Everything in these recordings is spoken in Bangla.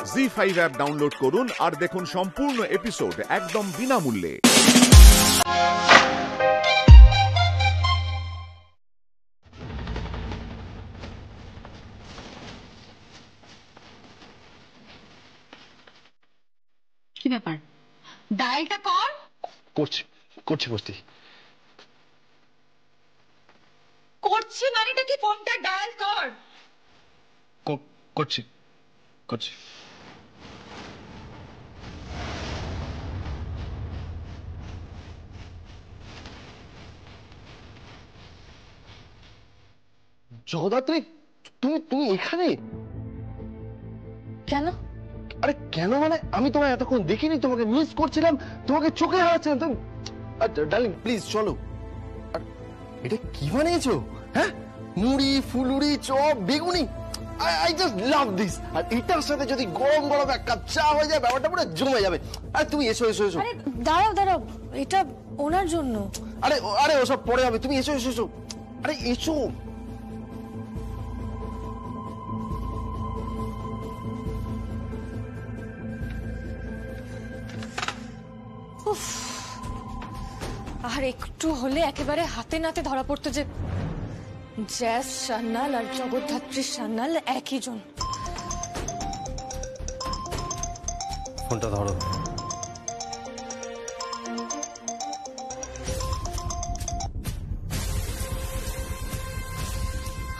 জি5 অ্যাপ ডাউনলোড করুন আর দেখুন সম্পূর্ণ এপিসোড একদম বিনামূল্যে। কি ব্যাপার? ডায়ালটা কর। করছি বস্তি। করছি মানেটা কি? ফোনটা ডায়াল কর। করছি। জগদ্ধাত্রী, তুমি এখানে কেন? আরে কেন মানে আমি তোমায় এতক্ষণ দেখিনি, তোমাকে মিস করছিলাম, তোমাকে চোখে হারাচ্ছিলাম। তুমি ডার্লিং প্লিজ চলো। আর এটা কি বানিয়েছো? হ্যাঁ, মুড়ি, ফুলুরি, চপ, বেগুনি। I just love this. আর এটার সাথে যদি গরম গরম এক কাপ চা হয়ে যায়, ব্যাপারটা পুরো জমে যাবে। আর তুমি এসো। আরে দাঁড়াও, এটা ওনার জন্য। আরে ওসব পরে হবে, তুমি এসো। আরে এসো। আর একটু হলে একেবারে হাতে নাতে ধরা পড়তো যে জ্যাস সান্যাল আর জগদ্ধাত্রী সান্যাল একই জন। ফোনটা ধরো।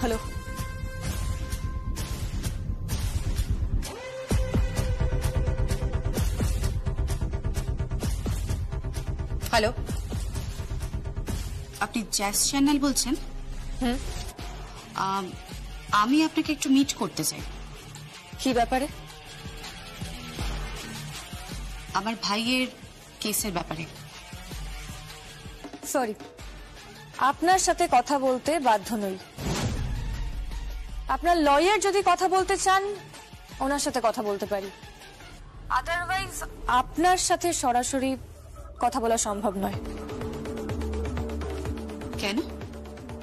হ্যালো, হ্যালো, আপনি জ্যাস চ্যানেল বলছেন? আমি আপনাকে একটু মিট করতে চাই। কি ব্যাপারে? আমার ভাইয়ের কেসের ব্যাপারে। সরি, আপনার সাথে কথা বলতে বাধ্য নই। আপনার লয়ার যদি কথা বলতে চান, ওনার সাথে কথা বলতে পারি। আদারওয়াইজ আপনার সাথে সরাসরি কথা বলা সম্ভব নয়। কেন?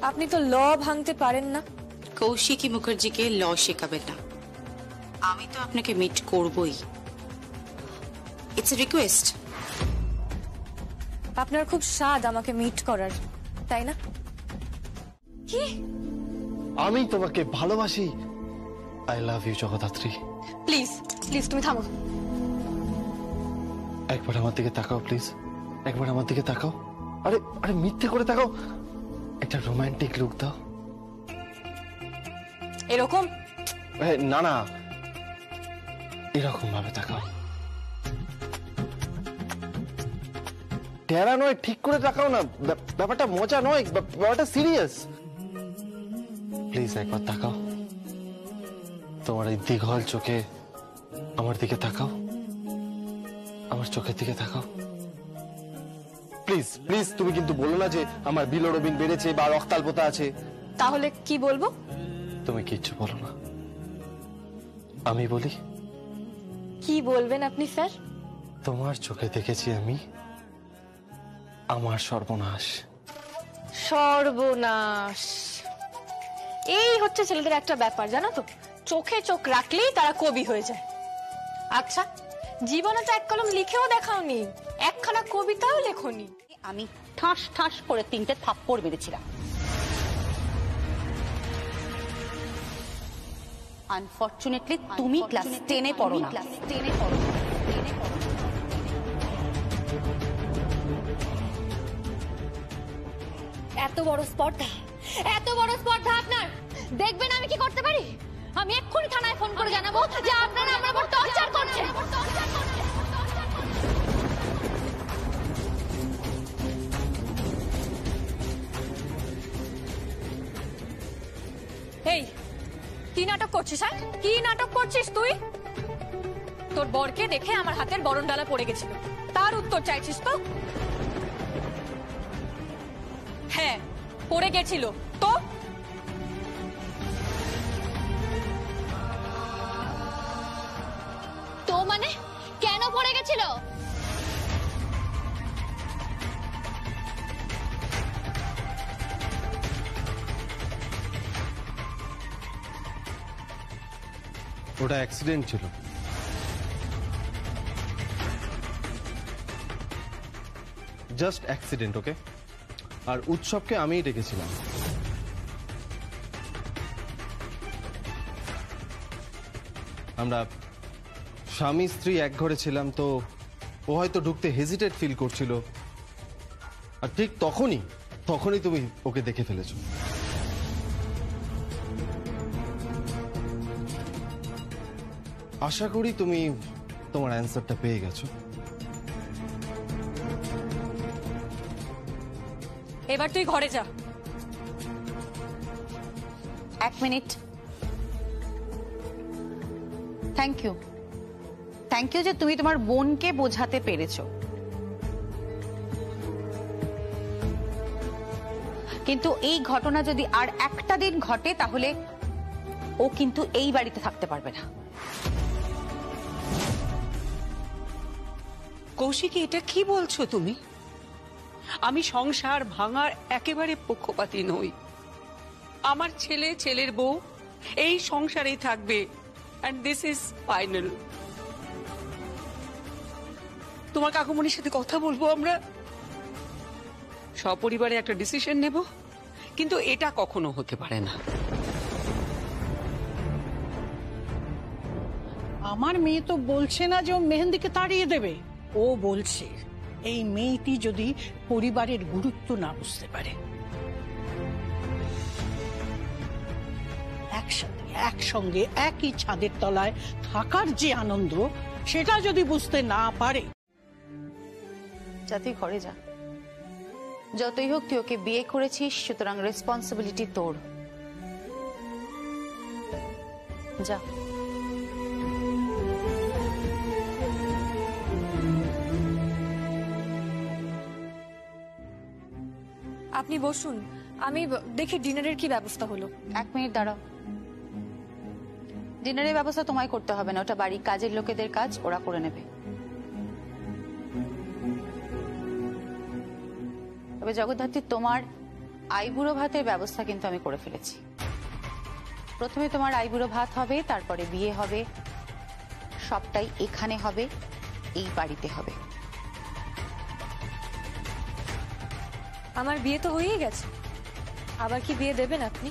আপনি তো ল ভাঙতে পারেন না। কৌশিকী মুখার্জিকে ল শেখাবেন না। আমি তো আপনাকে মিট করবই। It's a request. আপনার খুব স্বাদ আমাকে মিট করার, তাই না? কি? আমি তোমাকে ভালোবাসি। I love you Jagaddhatri. Please তুমি থামো। একবার আমার দিকে তাকাও প্লিজ, একবার আমার দিকে তাকাও। আরে মিথ্যে করে তাকাও, একটা রোমান্টিক লুক দাও। এরকম? না, এরকম ভাবে তাকাও। টেরা নয়, ঠিক করে তাকাও না। ব্যাপারটা মজা নয়, ব্যাপারটা সিরিয়াস। প্লিজ একবার তাকাও, তোমার এই দীঘল চোখে আমার দিকে তাকাও, আমার চোখের দিকে তাকাও। প্লিজ তুমি কিন্তু বলো না যে আমার বিলিরুবিন বেড়েছে বা রক্তাল্পতা আছে। তাহলে কি বলবো? তুমি কিচ্ছু বলো না, আমি বলি। কি বলবেন আপনি স্যার? তোমার চোখে দেখেছি আমি আমার সর্বনাশ। সর্বনাশ? এই হচ্ছে ছেলেদের একটা ব্যাপার, জানো তো, চোখে চোখ রাখলেই তারা কবি হয়ে যায়। আচ্ছা, জীবনে তো এক কলম লিখেও দেখাওনি, একখানা কবিতাও লেখনি। আমি ঠাস ঠাস করে 3টে থাপ্পড় মেরেছিলাম। আনফরচুনেটলি তুমি ক্লাস 10-এ পড়ো না। এত বড় স্পর্ধা আপনার! দেখবেন আমি কি করতে পারি। আমি এক্ষুনি থানায় ফোন করে জানাবো যে আপনারা আমার উপর টর্চার করছেন। এই, কি নাটক করছিস? হ্যাঁ, কি নাটক করছিস তুই? তোর বরকে দেখে আমার হাতের বরণডালা পড়ে গেছিল, তার উত্তর চাইছিস তো? হ্যাঁ, পড়ে গেছিল তো। তো মানে কেন পড়ে গেছিল? ওটা অ্যাক্সিডেন্ট ছিল। জাস্ট অ্যাক্সিডেন্ট, ওকে? আর উৎসবকে আমিই ডেকেছিলাম। আমরা স্বামী স্ত্রী এক ঘরে ছিলাম, তো ও হয়তো ঢুকতে হেজিটেট ফিল করছিল, আর ঠিক তখনই তুমি ওকে দেখে ফেলেছো। আশা করি তুমি তোমার অ্যান্সারটা পেয়ে গেছো। এবার তুই ঘরে যা। 1 মিনিট। থ্যাংক ইউ যে তুমি তোমার বোনকে বোঝাতে পেরেছো, কিন্তু এই ঘটনা যদি আর একটা দিন ঘটে তাহলে ও কিন্তু এই বাড়িতে থাকতে পারবে না। কৌশিকী, এটা কি বলছো তুমি? আমি সংসার ভাঙার একেবারে পক্ষপাতী নই। আমার ছেলে, ছেলের বউ এই সংসারেই থাকবে, এন্ড দিস ইজ ফাইনাল। তোমার কাকুমণির সাথে কথা বলবো, আমরা সপরিবারে একটা ডিসিশন নেব, কিন্তু এটা কখনো হতে পারে না। আমার মেয়ে তো বলছে না যে ও মেহেন্দিকে তাড়িয়ে দেবে। ও বলছে এই মেয়েটি যদি পরিবারের গুরুত্ব না বুঝতে পারে, একসাথে একসঙ্গে একই ছাদের তলায় থাকার যে আনন্দ, সেটা যদি বুঝতে না পারে। যা, তুই ঘরে যা। যতই হোক তুই ওকে বিয়ে করেছিস, সুতরাং রেসপন্সিবিলিটি তোর। যা। আপনি বসুন, আমি দেখি ডিনারের কি ব্যবস্থা হলো। 1 মিনিট দাঁড়াও। ডিনারের ব্যবস্থা তোমায় করতে হবে না, ওটা বাড়ির কাজের লোকেদের কাজ, ওরা করে নেবে। তবে জগদ্ধাত্রী, তোমার আইবুড়ো ভাতের ব্যবস্থা কিন্তু আমি করে ফেলেছি। প্রথমে তোমার আইবুড়ো ভাত হবে, তারপরে বিয়ে হবে, সবটাই এখানে হবে, এই বাড়িতে হবে। আমার বিয়ে তো হয়েই গেছে, আবার কি বিয়ে দেবেন আপনি?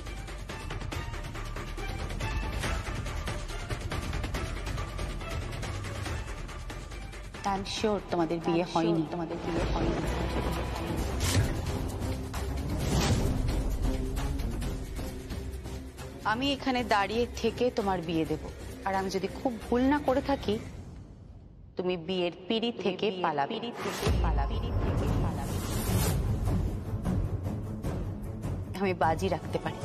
আই এম শিওর তোমাদের বিয়ে হয়নি। আমি এখানে দাঁড়িয়ে থেকে তোমার বিয়ে দেব, আর আমি যদি খুব ভুল না করে থাকি, তুমি বিয়ের পিঁড়ি থেকে পালাবে। আমি বাজি রাখতে পারি।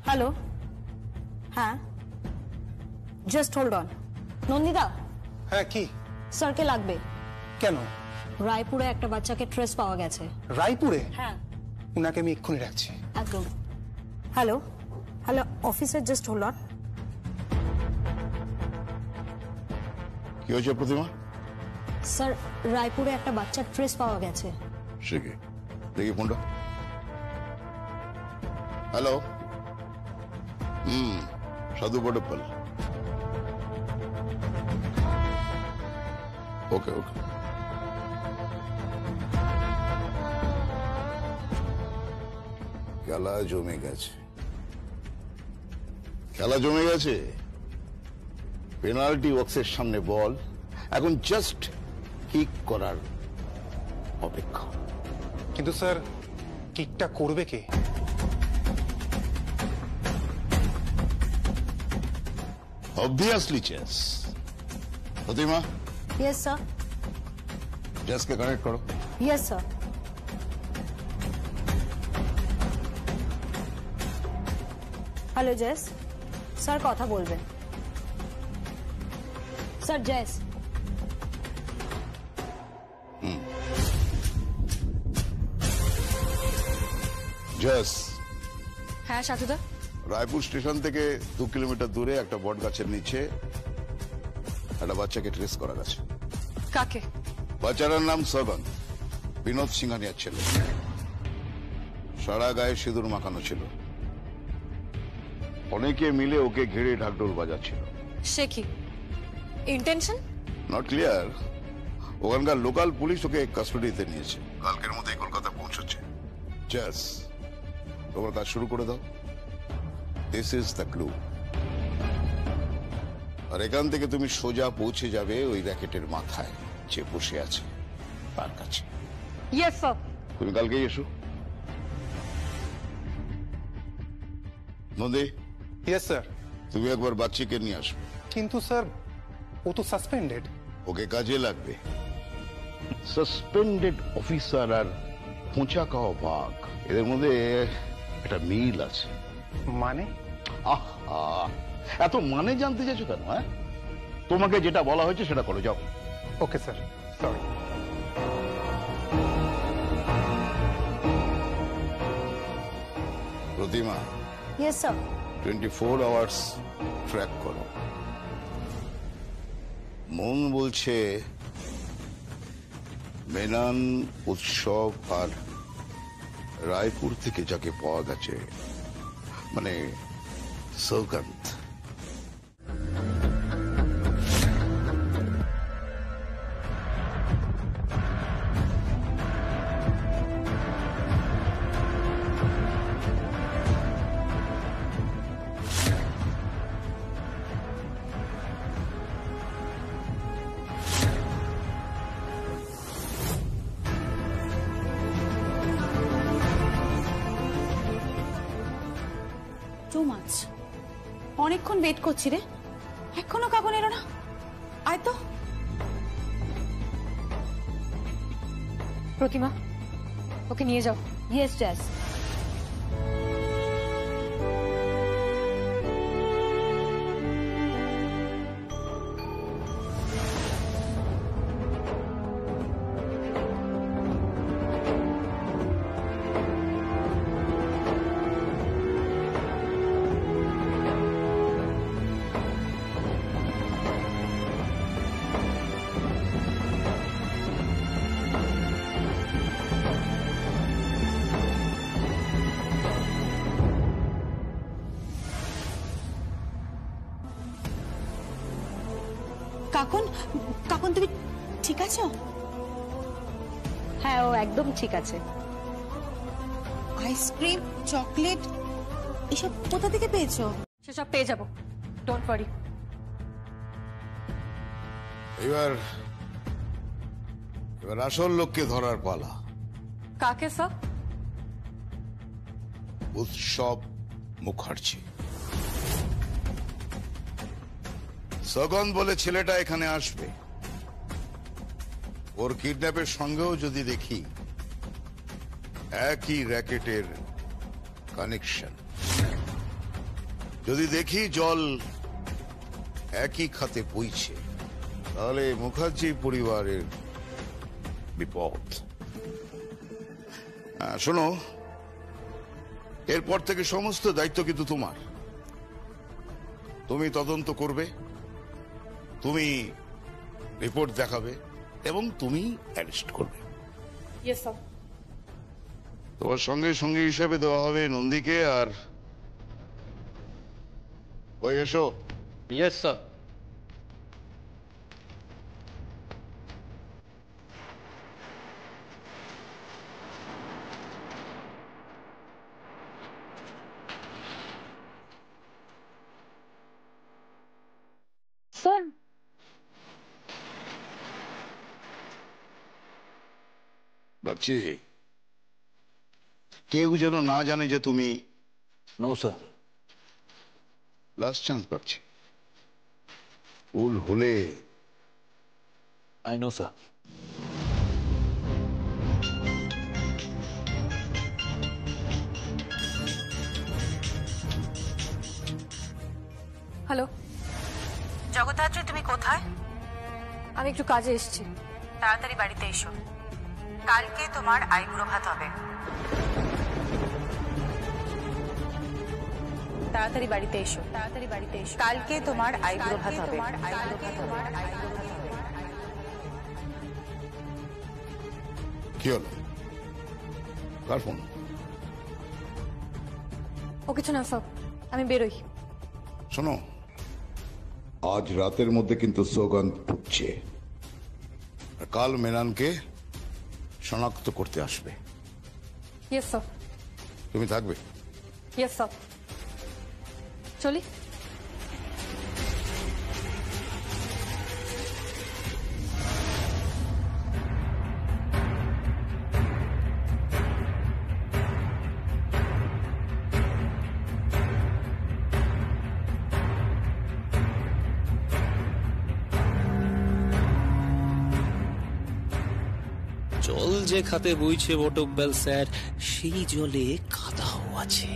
হ্যালো, হ্যাঁ, জাস্ট হোল্ড অন। নন্দিতা, হ্যাঁ কি স্যারকে লাগবে। কেন? রায়পুরে একটা বাচ্চাকে ট্রেস পাওয়া গেছে। রায়পুরে? হ্যাঁ, উনাকে আমি এক্ষুনি রাখছি। একদম। Hello hello officer, just hold on. কি হয়েছে প্রতিমা? স্যার, রায়পুরে একটা বাচ্চার ট্রেস পাওয়া গেছে। সে কি? দেখি ফোনটা। হ্যালো, সাধু বড়প্পাল। ওকে ওকে। খেলা জমে গেছে, পেনাল্টি বক্সের সামনে বল, এখন জাস্ট কিক করার অপেক্ষা। কিন্তু স্যার, কিকটা করবে কে? Obviously Chase. Pratima, yes sir. চেসকে কানেক্ট করো। Yes sir. Hello Jess, sir কথা বলবেন। Sir, Jess. জেস। হ্যাঁ সাধুদা। রায়পুর স্টেশন থেকে 2 কিলোমিটার দূরে একটা বট গাছের নিচে একটা বাচ্চাকে ট্রেস করা গেছে। কাকে? বাচ্চাটার নাম সগন, বিনোদ সিংহানিয়ার ছেলে। সারা গায়ে সিঁদুর মাখানো ছিল। অনেকে মিলে ওকে ঘিরে ঢাকঢোল বাজাচ্ছিল। সে কি ইন্টেনশন? Not clear. ওখানকার লোকাল পুলিশ ওকে কাস্টডিতে নিয়েছে, কালকের মধ্যেই কলকাতা পৌঁছচ্ছে। জাস তোমার কাজ শুরু করে দাও। This is the clue. আর এখান থেকে তুমি সোজা পৌঁছে যাবে ওই র্যাকেটের মাথায় যে বসে আছে তার কাছে। Yes sir. তুমি কালকেই এসো। Nandi, yes sir. তুমি একবার বাচ্চিকে নিয়ে আসবে। কিন্তু স্যার ও তো সাসপেন্ডেড। ওকে কাজে লাগবে। সাসপেন্ডেড অফিসার আর খোঁচা খাওয়া বাঘ, এদের মধ্যে একটা মিল আছে। মানে? আহা, এত মানে জানতে চাইছো কেন? হ্যাঁ, তোমাকে যেটা বলা হয়েছে সেটা করো, যাও। Okay sir, sorry. Pratima, yes sir. 24 hours track করো। মন বলছে মেনান, উৎসব আর রায়পুর থেকে যাকে পাওয়া গেছে, মানে সৌগন্ধ, টু মাচ। অনেকক্ষণ ওয়েট করছি রে, এখনো কাকুন এলো না। আয় তো। প্রতিমা, ওকে নিয়ে যাও। ইয়েস জ্যাস। কাকুন, কাকুন তুমি ঠিক আছো? হ্যাঁ, ও একদম ঠিক আছে। আইসক্রিম, চকলেট এসব কোথা থেকে পেয়েছো? সেসব পেয়ে যাবো, ডোন্ট ওয়ারি। এবার আসল লোককে ধরার পালা। কাকে স্যার? উৎসব মুখার্জি। সগন বলে ছেলেটা এখানে আসবে। ওর কিডন্যাপের সঙ্গেও যদি দেখি একই র্যাকেটের কানেকশন, যদি দেখি জল একই খাতে বইছে, তাহলে মুখার্জি পরিবারের বিপদ। শোনো, এরপর থেকে সমস্ত দায়িত্ব কিন্তু তোমার। তুমি তদন্ত করবে, তুমি রিপোর্ট দেখাবে এবং তুমি অ্যারেস্ট করবে। Yes sir. তোমার সঙ্গে সঙ্গে হিসাবে দেওয়া হবে নন্দীকে। আর ওই এসো। Yes sir. স্যার, ভাবছি কেউ যেন না জানে যে তুমি। No sir. লাস্ট চান্স পাচ্ছি, ভুল হলে। I know sir. Hello Jagaddhatri, তুমি কোথায়? আমি একটু কাজে এসেছি। তাড়াতাড়ি বাড়িতে এসো, কালকে তোমার আইবুড়ো ভাত হবে। তাড়াতাড়ি বাড়িতে এসো, তাড়াতাড়ি বাড়িতে এসো, কালকে তোমার আইবুড়ো ভাত হবে। কি হলো? কার ফোন? ও কিছু না স্যার, আমি বেরোই। শোনো, আজ রাতের মধ্যে কিন্তু সৌগন্ধ ফুটছে। আর কাল মেনানকে শনাক্ত করতে আসবে। Yes sir. তুমি থাকবে? Yes sir. চলি। জল যে খাতে বইছে বটকবেল স্যার, সেই জলে কাদাও আছে।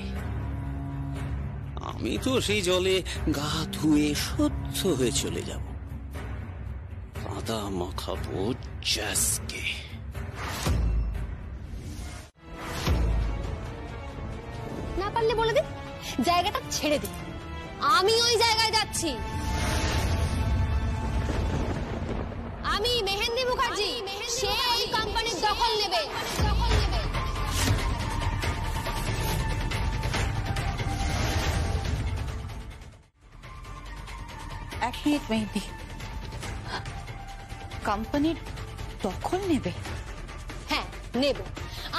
আমি তো সেই জলে গা ধুয়ে শুদ্ধ হয়ে চলে যাব। কাদা মাখাবো জ্যাসকে। না পারলে বলে দিন, জায়গাটা ছেড়ে দিন, আমি ওই জায়গায় যাচ্ছি। আমি মেহেন্দি মুখার্জি, সে এই কোম্পানির দখল নেবে। এক মিনিট মেহেন্দি, কোম্পানির দখল নেবে? হ্যাঁ নেব,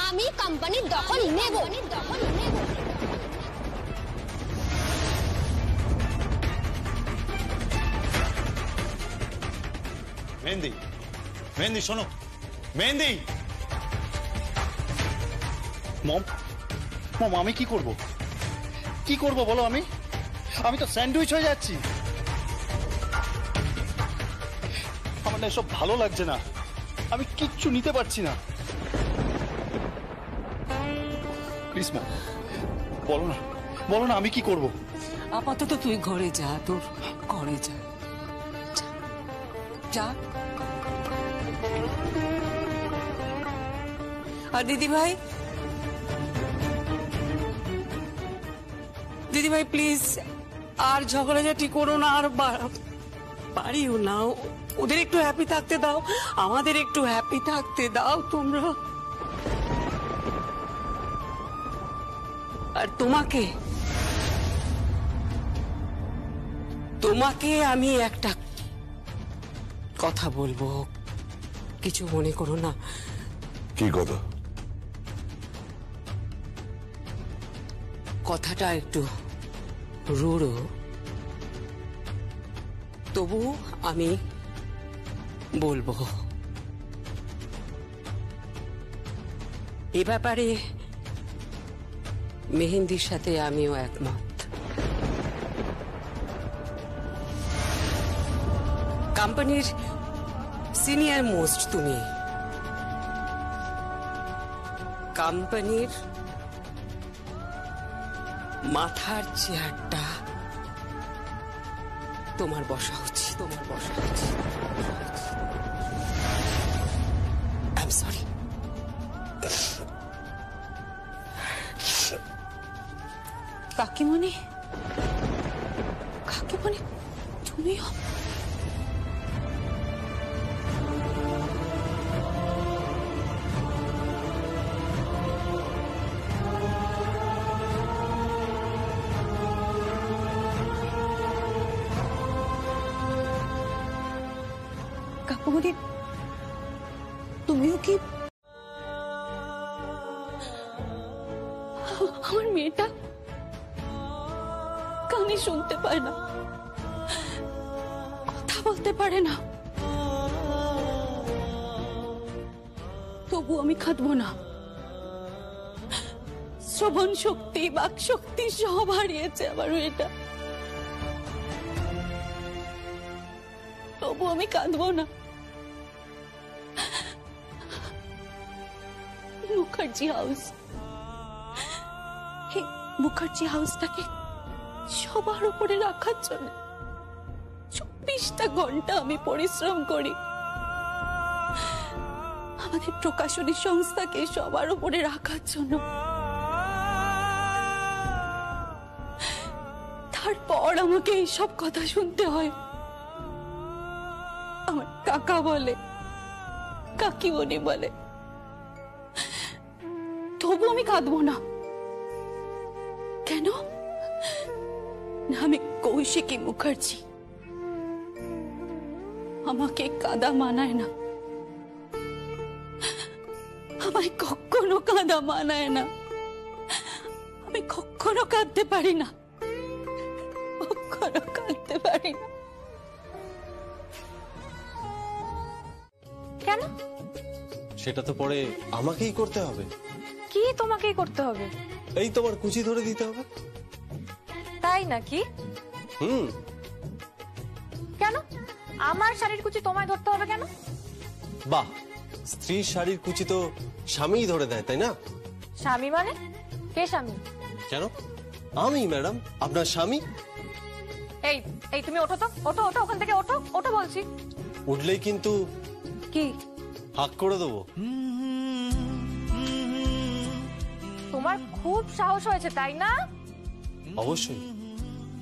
আমি কোম্পানির দখল নেব। মেহেন্দি, মেহেন্দি শোনো, মেহেন্দি। মম, মম আমি কি করব? কি করব বলো? আমি তো স্যান্ডউইচ হয়ে যাচ্ছি। আমার না এসব ভালো লাগছে না, আমি কিচ্ছু নিতে পারছি না। প্লিজ মম, বলো না আমি কি করব? আপাতত তুই ঘরে যা, তোর ঘরে যা যা। আর দিদি ভাই প্লিজ আর ঝগড়াঝাটি করো না, আর বাড়িও না। ওদের একটু হ্যাপি থাকতে দাও, আমাদের একটু হ্যাপি থাকতে দাও তোমরা। আর তোমাকে আমি একটা কথা বলবো, কিছু মনে করো না। কি কথা? কথাটা একটু রুড়ো, তবু আমি বলবো। এ ব্যাপারে মেহেন্দির সাথে আমিও একমত। কোম্পানির সিনিয়র মোস্ট তুমি, কোম্পানির মাথার চেয়ারটা তোমার বসা উচিত। I am sorry. কাকিমণি, তুমিও? কাকুমণি, তুমিও কি? আমার মেয়েটা কানে শুনতে পায় না, কথা বলতে পারে না, তবু আমি কাঁদবো না। শ্রবণ শক্তি, বাক শক্তি সব হারিয়েছে আমার মেয়েটা, তবু আমি কাঁদবো না। মুখার্জি হাউস, এই মুখার্জি হাউসটাকে সবার উপরে রাখার জন্য 24টা ঘন্টা আমি পরিশ্রম করি। আমাদের প্রকাশনী সংস্থাকে সবার উপরে রাখার জন্য। তারপর আমাকে এইসব কথা শুনতে হয়। আমার কাকা বলে, কাকিমণি বলে, তবু আমি কাঁদবো না। কেন না, আমি কৌশিকী মুখার্জি, আমাকে কাঁদা মানায় না। আমায় কখনো কাঁদা মানায় না, আমি কখনো কাঁদতে পারি না, কখনো কাঁদতে পারি না। কেন? সেটা তো পরে আমাকেই করতে হবে। কি তোমাকেই করতে হবে? এই তোমার কুচি ধরে দিতে হবে। তাই নাকি? কেন আমার শাড়ির কুচি তোমায় ধরতে হবে কেন? বাহ, স্ত্রীর শাড়ির কুচি তো স্বামীই ধরে দেয়, তাই না? স্বামী মানে? কে স্বামী? কেন, আমি ম্যাডাম, আপনার স্বামী। এই এই তুমি ওঠো তো, ওঠো ওঠো, ওখান থেকে ওঠো, ওঠো বলছি। উঠলেই কিন্তু কি হাক করে দেবো। তোমার খুব সাহস হয়েছে, তাই না? অবশ্যই।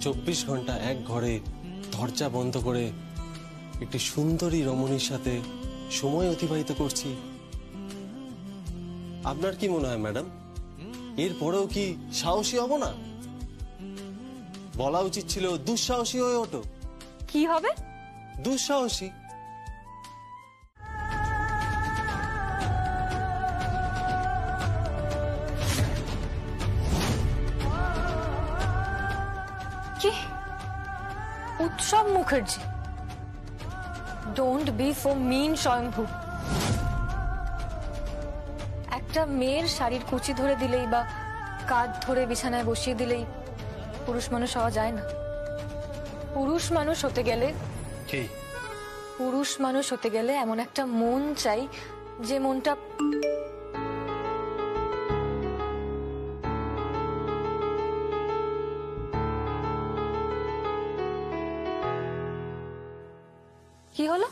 24 ঘন্টা এক ঘরে দরজা বন্ধ করে একটি সুন্দরী রমণীর সাথে সময় অতিবাহিত করছি। আপনার কি মনে হয় ম্যাডাম, এরপরেও কি সাহসী হব না? বলা উচিত ছিল দুঃসাহসী হয়ে ওঠো। কি হবে? দুঃসাহসী। কি? উৎসব মুখার্জি? ডোন্ট বি সো মিন স্বয়ংভূ। একটা মেয়ের শাড়ির কুচি ধরে দিলেই বা কাঁধ ধরে বিছানায় বসিয়ে দিলেই পুরুষ মানুষ হওয়া যায় না। পুরুষ মানুষ হতে গেলে কি? পুরুষ মানুষ হতে গেলে এমন একটা মন চাই যে মনটা কি হলো?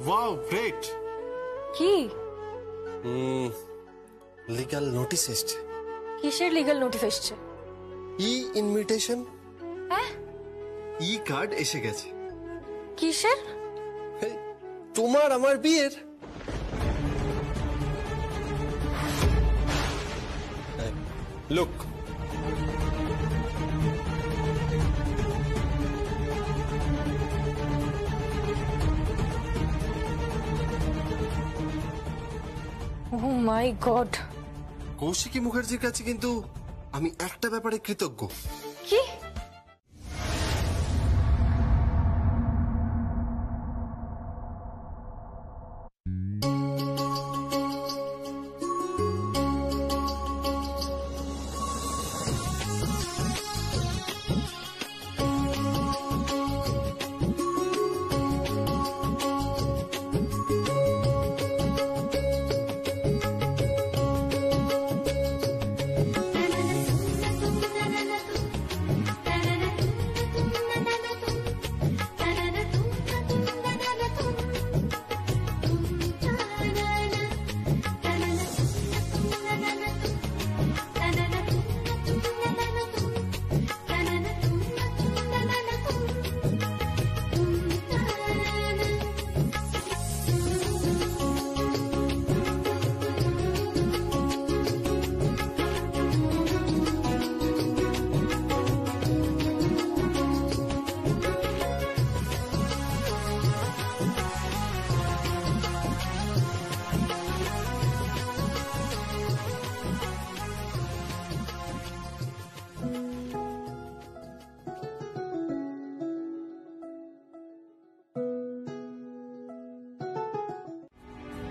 Wow, great. কি? লিগ্যাল নোটিস এসছে। কিসের লিগ্যাল নোটিস এসছে? ই ইনভিটেশন। হ্যাঁ, ই কার্ড এসে গেছে। কিসের? তোমার আমার বিয়ের। লুক, ও মাই গড। কৌশিকী মুখার্জির কাছে কিন্তু আমি একটা ব্যাপারে কৃতজ্ঞ। কি?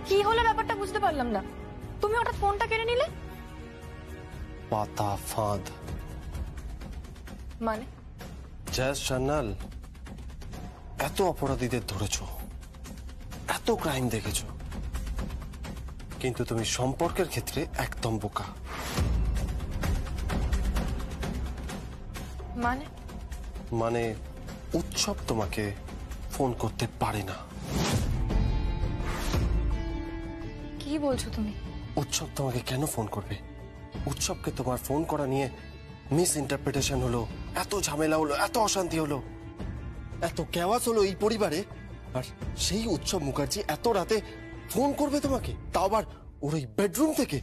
কি হলো ব্যাপারটা বুঝতে পারলাম না। তুমি হঠাৎ ফোনটা কেড়ে নিলে? পাতা ফাঁদ। মানে? জয় সান্যাল, এত অপরাধীদের ধরেছো, এত ক্রাইম দেখেছো, কিন্তু তুমি সম্পর্কের ক্ষেত্রে একদম বোকা। মানে? মানে উৎসব তোমাকে ফোন করতে পারে না। কি বলছো তুমি? উৎসব তোমাকে কেন ফোন করবে? উৎসবকে তোমার ফোন করা নিয়ে মিস ইন্টারপ্রিটেশন হলো, এত ঝামেলা হলো, এত অশান্তি হলো, এত কেওয়াস হলো এই পরিবারে, আর সেই উৎসব মুখার্জি এত রাতে ফোন করবে তোমাকে, তাও আবার ওর ওই বেডরুম থেকে।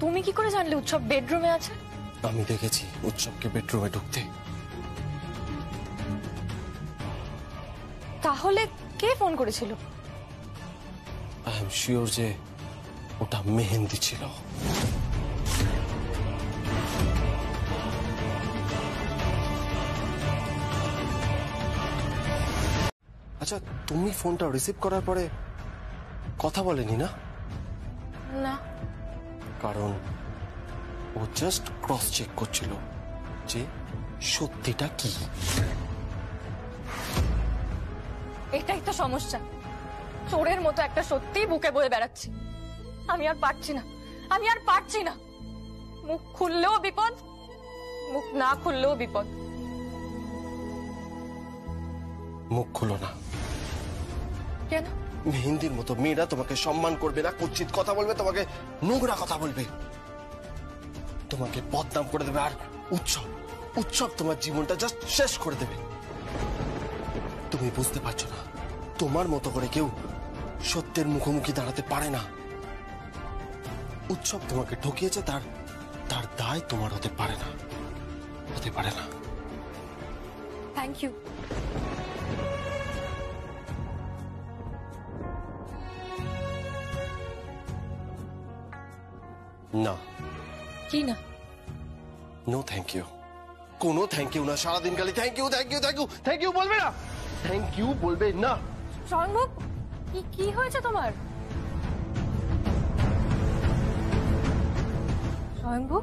তুমি কি করে জানলে উৎসব বেডরুমে আছে? আমি দেখেছি উৎসবকে বেডরুমে ঢুকতে। তাহলে কে ফোন করেছিল? আই এম শিওর যে ওটা মেহেন্দি ছিল। আচ্ছা, তুমি ফোনটা রিসিভ করার পরে কথা বলেনি না? না। কারণ ও জাস্ট ক্রস চেক করছিল যে সত্যিটা কি। এটাই তো সমস্যা, চোরের মতো একটা সত্যি বুকে বয়ে বেড়াচ্ছে। আমি আর পারছি না, আমি আর পারছি না। মুখ খুললেও বিপদ, মুখ না খুললেও বিপদ। মুখ খুলো না। কেন? মেহেন্দির মতো মেয়েরা তোমাকে সম্মান করবে না, কুৎসিত কথা বলবে, তোমাকে নোংরা কথা বলবে, তোমাকে বদনাম করে দেবে, আর উৎসব উৎসব তোমার জীবনটা জাস্ট শেষ করে দেবে। তুমি বুঝতে পারছো না, তোমার মতো করে কেউ সত্যের মুখোমুখি দাঁড়াতে পারে না। উৎসব তোমাকে ঠকিয়েছে, তার তার দায় তোমার হতে পারে না, হতে পারে না। Thank you. না। কি না? No thank you. কোনো থ্যাংক ইউ না, সারাদিন খালি thank you thank you thank you thank you বলবে না, থ্যাংক ইউ বলবে না। স্বয়ংভূ, কি হয়েছে তোমার? স্বয়ংভূ,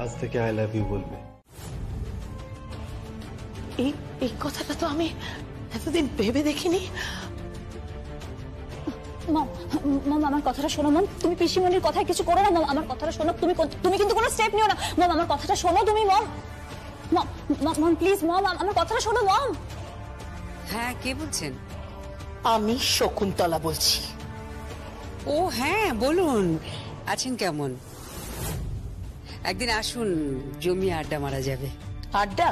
আজ থেকে আই লাভ ইউ বলবে। এই কথাটা তো আমি এতদিন ভেবে দেখিনি। মম, মম আমার কথাটা শোনো মম, তুমি পিসিমণির কথায় কিছু করো না মম, আমার কথাটা শোনো। তুমি কিন্তু কোনো স্টেপ নিও না মম, আমার কথাটা শোনো তুমি মম। মম প্লিজ মম, আমার কথাটা শোনো মম। হ্যাঁ, কে বলছেন? আমি শকুন্তলা বলছি। ও হ্যাঁ, বলুন। আছেন কেমন? একদিন আসুন, জমিয়ে আড্ডা মারা যাবে। আড্ডা?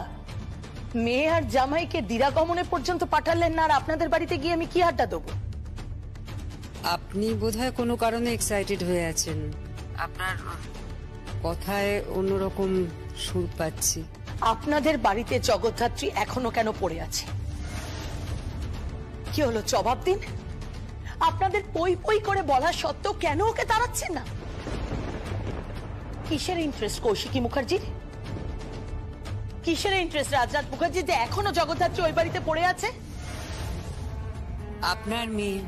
মেয়ে আর জামাইকে দিরাগমনে পর্যন্ত পাঠালেন না, আর আপনাদের বাড়িতে গিয়ে আমি কি আড্ডা দেবো? আপনি বোধহয় কোনো কারণে এক্সাইটেড হয়ে আছেন। আপনার কথায় অন্যরকম সুর পাচ্ছি। আপনাদের বাড়িতে জগদ্ধাত্রী এখনো কেন পড়ে আছে? কি হলো, জবাব দিন। আপনাদের পই পই করে বলা সত্ত্বেও কেন ওকে তাড়াচ্ছেন না? কিসের ইন্টারেস্ট কৌশিকী মুখার্জির? কিসের ইন্টারেস্ট রাজনাথ মুখার্জি যে এখনো জগদ্ধাত্রী ওই বাড়িতে পড়ে আছে? আপনার মেয়ে,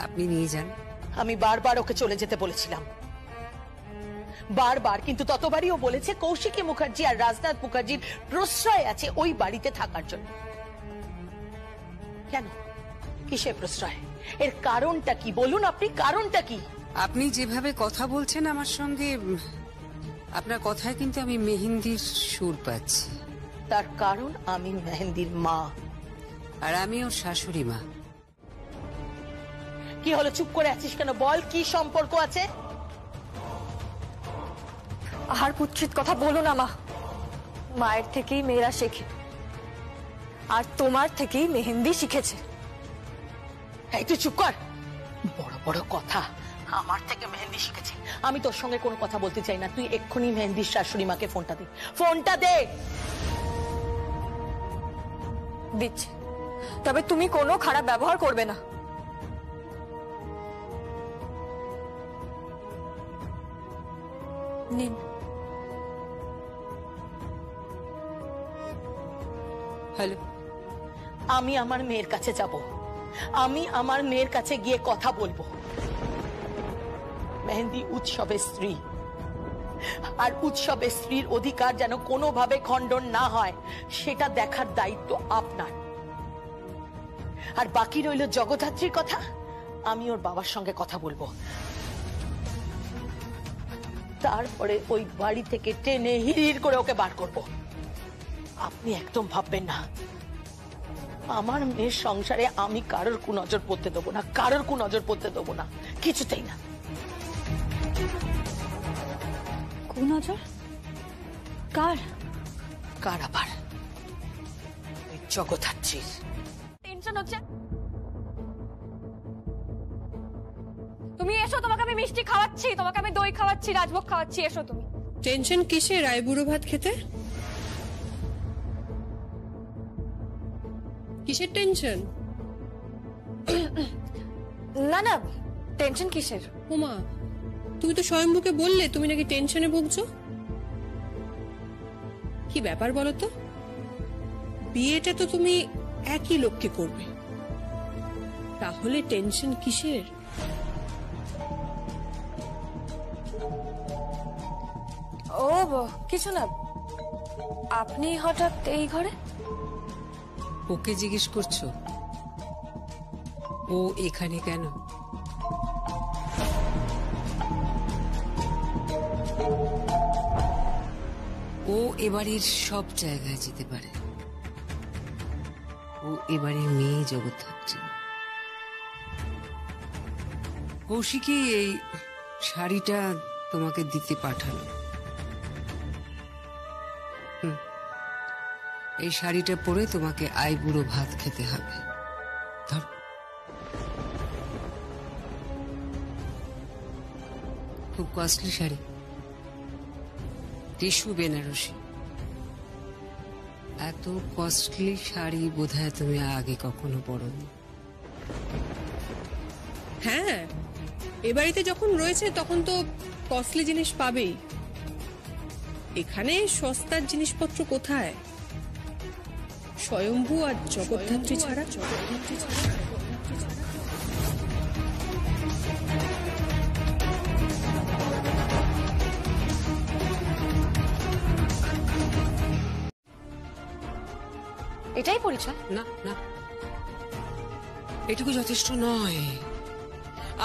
আপনি নিয়ে যান। আমি বারবার ওকে চলে যেতে বলেছিলাম, বারবার, কিন্তু ততবারই ও বলেছে কৌশিকী মুখার্জি আর রাজনাথ মুখার্জির প্রশ্রয় আছে ওই বাড়িতে থাকার জন্য। কেন? কিসের প্রশ্রয়? এর কারণটা কি বলুন আপনি, কারণটা কি? আপনি যেভাবে কথা বলছেন আমার সঙ্গে, আপনার কথায় কিন্তু আমি মেহেন্দির সুর পাচ্ছি। তার কারণ আমি মেহেন্দির মা, আর আমি ওর শাশুড়ি মা। কি হলো, চুপ করে আছিস কেন? বল, কি সম্পর্ক আছে? আর কুৎসিত কথা বলো না মা। মায়ের থেকেই মেয়েরা শেখে, আর তোমার থেকেই মেহেন্দি শিখেছে। এই তুই চুপ কর, বড় বড় কথা। আমার থেকে মেহেন্দি শিখেছে? আমি তোর সঙ্গে কোনো কথা বলতে চাই না। তুই এক্ষুনি মেহেন্দির শাশুড়ি মাকে ফোনটা দে, ফোনটা দে। দিচ্ছে, তবে তুমি কোনো খারাপ ব্যবহার করবে না। নিন। হ্যালো। আমি আমার মেয়ের কাছে যাব, আমি আমার মেয়ের কাছে গিয়ে কথা বলবো। মেহেন্দি উৎসবের স্ত্রী, আর উৎসবের স্ত্রীর অধিকার যেন কোনোভাবে খণ্ডন না হয় সেটা দেখার দায়িত্ব আপনার। আর বাকি রইল জগদ্ধাত্রীর কথা, আমি ওর বাবার সঙ্গে কথা বলবো, তারপরে ওই বাড়ি থেকে টেনে হিড় করে ওকে বার করব। আপনি একদম ভাববেন না, আমার মেয়ের সংসারে আমি কারোর কুনজর পড়তে দেবো না, কারোর কুনজর পড়তে দেবো না, কিছুতেই না। কুনজর? কার? কার আবার? জগদ্ধাত্রীর। টেনশন হচ্ছে? তুমি এসো, তোমাকে আমি মিষ্টি খাওয়াচ্ছি, তোমাকে আমি দই খাওয়াচ্ছি, রাজভোগ খাওয়াচ্ছি, এসো তুমি। টেনশন কিসের আইবুড়ো ভাত খেতে? কিসের টেনশন? না না, টেনশন কিসের? ওমা, তুমি তো স্বয়ম্ভুকে বললে তুমি নাকি টেনশনে ভুগছো। কি ব্যাপার বলো তো? বিয়েটা তো তুমি একই লোককে করবে, তাহলে টেনশন কিসের? ও কিছু না, আপনি হঠাৎ এই ঘরে? ওকে জিজ্ঞেস করছো ও এখানে কেন? ও এবাড়ির সব জায়গায় যেতে পারে, ও এবাড়ির মেয়ে জগদ্ধাত্রী। কৌশিকী এই শাড়িটা তোমাকে দিতে পাঠালো। এই শাড়িটা পরে তোমাকে আইবুড়ো ভাত খেতে হবে। ধর, খুব কস্টলি শাড়ি, টিস্যু বেনারসি। এত কস্টলি শাড়ি বোধহয় তুমি আগে কখনো পরোনি। হ্যাঁ, এ বাড়িতে যখন রয়েছে তখন তো কস্টলি জিনিস পাবেই। এখানে সস্তার জিনিসপত্র কোথায়? স্বয়ম্ভু আর জগদ্ধাত্রী ছাড়া। এটাই পরিচয়? না না, এটুকু যথেষ্ট নয়,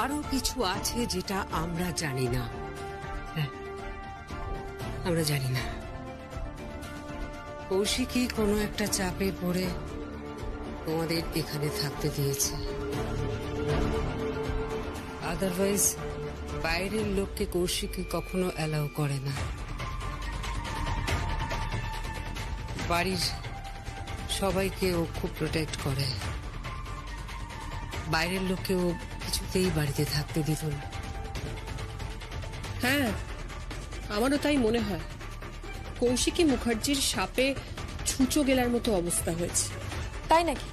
আরো কিছু আছে যেটা আমরা জানি না। হ্যাঁ, আমরা জানি না। কৌশিকী কোনো একটা চাপে পড়ে তোমাদের এখানে থাকতে দিয়েছে, আদারওয়াইজ বাইরের লোককে কৌশিকী কখনো অ্যালাউ করে না। বাড়ির সবাইকে ও খুব প্রোটেক্ট করে, বাইরের লোককে ও কিছুতেই বাড়িতে থাকতে দিত না। হ্যাঁ, আমারও তাই মনে হয়। কৌশিকী মুখার্জির সাপে ছুঁচো গেলার মতো অবস্থা হয়েছে। তাই নাকি?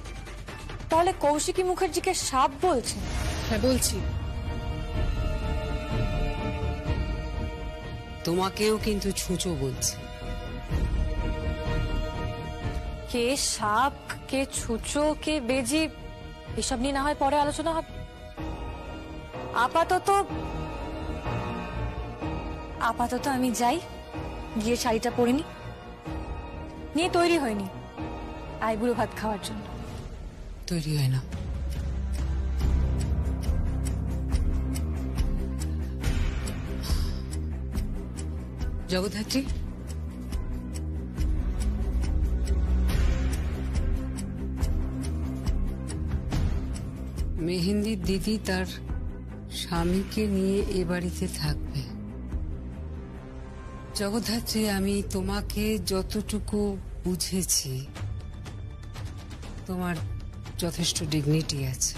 তাহলে কৌশিকী মুখার্জিকে সাপ বলছেন? হ্যাঁ, বলছি। তোমাকেও কিন্তু ছুঁচো বলছে। কে সাপ, কে ছুঁচো, কে বেজি, এসব নিয়ে না হয় পরে আলোচনা হবে। আপাতত আমি যাই, গিয়ে শাড়িটা পরে নি, নিয়ে তৈরি হয়নি আইবুড়ো ভাত খাওয়ার জন্য। তৈরি হয় না? জগদ্ধাত্রী, মেহেন্দির দিদি তার স্বামীকে নিয়ে এ বাড়িতে থাকবে। জগদ্ধাত্রী, আমি তোমাকে যতটুকু বুঝেছি তোমার যথেষ্ট ডিগনিটি আছে,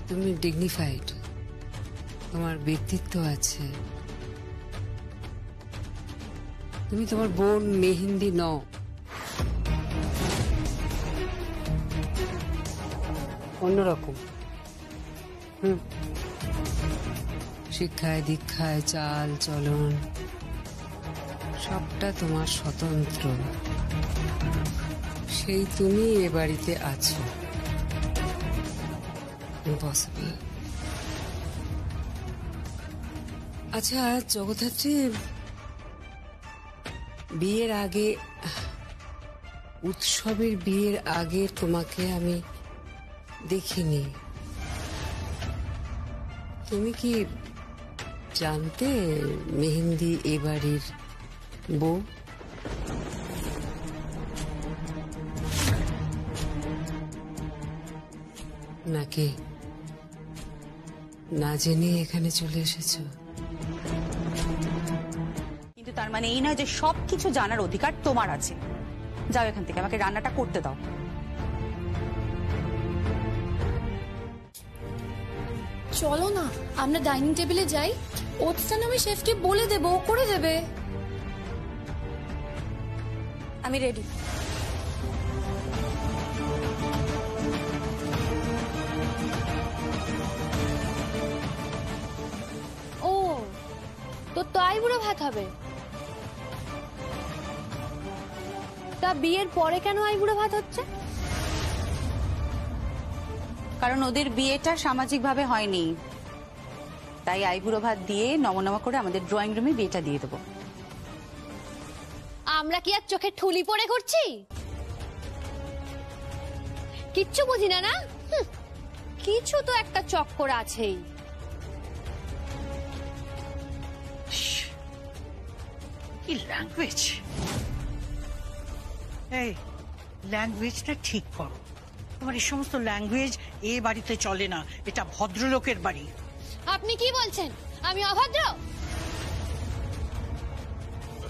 তুমি ডিগনিফাইড, তোমার ব্যক্তিত্ব আছে। তুমি তোমার বোন মেহেন্দি নও। অন্যরকম। শিক্ষায়, দীক্ষায়, চাল চলন সবটা তোমার স্বতন্ত্র। সেই তুমি এ বাড়িতে আছো। ইম্পসিবল। আচ্ছা জগদ্ধাত্রী, বিয়ের আগে, উৎসবের বিয়ের আগে তোমাকে আমি দেখিনি। তুমি কি জানতে মেহেন্দি এ বাড়ির বউ? নাকি না জেনে এখানে চলে এসেছো? কিন্তু তার মানে এই নয় যে সবকিছু জানার অধিকার তোমার আছে। যাও এখান থেকে, আমাকে রান্নাটা করতে দাও। চলো না আমরা ডাইনিং টেবিলে যাই, ওটসটা আমি শেফকে বলে দেবো, ও করে দেবে। আমি রেডি। ও তো তাই বুড়ো ভাত হবে? তা বিয়ের পরে কেন আইবুড়ো ভাত হচ্ছে? কারণ ওদের বিয়েটা সামাজিকভাবে হয়নি, তাই আইবুড়ো ভাত দিয়ে নমনমা করে আমাদের ড্রয়িং রুমে বিয়েটা দিয়ে দেবো। আমরা কি আর চোখে ঠুলি পরে করছি? কিচ্ছু বুঝি না না? কিছু তো একটা চক্কর আছেই। কি ল্যাঙ্গুয়েজ! এই ল্যাঙ্গুয়েজটা ঠিক করো। তোমার এই সমস্ত ল্যাঙ্গুয়েজ এ বাড়িতে চলে না, এটা ভদ্রলোকের বাড়ি। আপনি কি বলছেন? আমি অভদ্র?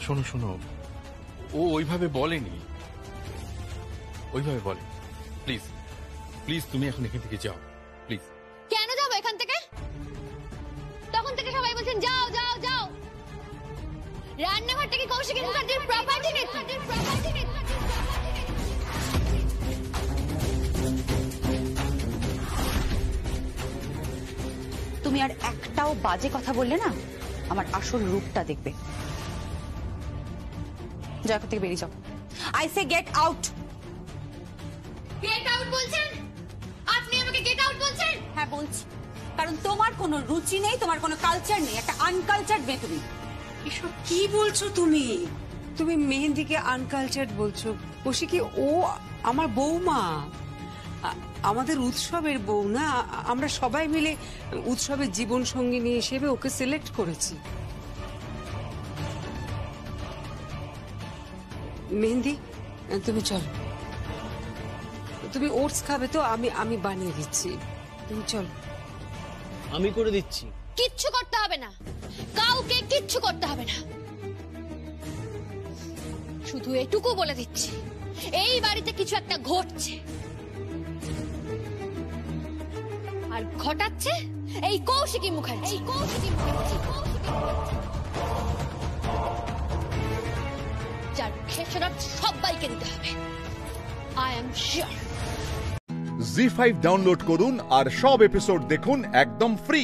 শোনো শোনো, ও ওইভাবে বলেনি, ওইভাবে বলে। প্লিজ প্লিজ তুমি এখন এখান থেকে যাও, প্লিজ। কেন যাবো এখান থেকে? তখন থেকে সবাই বলছেন যাও যাও যাও। রান্নাঘরটা কি কৌশিকী মুখার্জির প্রপার্টি নাকি? তুমি আর একটাও বাজে কথা বললে না, আমার আসল রূপটা দেখবে। যাও এখান থেকে বেরিয়ে যাও। I say get out. Get out বলছেন? আপনি আমাকে গেট আউট বলছেন? হ্যাঁ বলছি, কারণ তোমার কোনো রুচি নেই, তোমার কোনো কালচার নেই, একটা আনকালচারড মেয়ে তুমি। এসব কি বলছো তুমি? তুমি মেহেন্দিকে আনকালচার্ড বলছো? কৌশিকী ও আমার বৌমা, আমাদের উৎসবের বউ না। আমরা সবাই মিলে উৎসবের জীবন সঙ্গিনী হিসেবে ওকে সিলেক্ট করেছি। মেহেন্দি তুমি চলো, তুমি ওটস খাবে তো? আমি বানিয়ে দিচ্ছি, তুমি চলো। আমি করে দিচ্ছি। কিচ্ছু করতে হবে না, কাউকে কিচ্ছু করতে হবে না। শুধু এটুকু বলে দিচ্ছি, এই বাড়িতে কিছু একটা ঘটছে, আর ঘটাচ্ছে এই কৌশিকী মুখার্জি। যার খেসারত সবাইকে দিতে হবে। I am sure. জি5 ডাউনলোড করুন আর সব এপিসোড দেখুন একদম ফ্রি।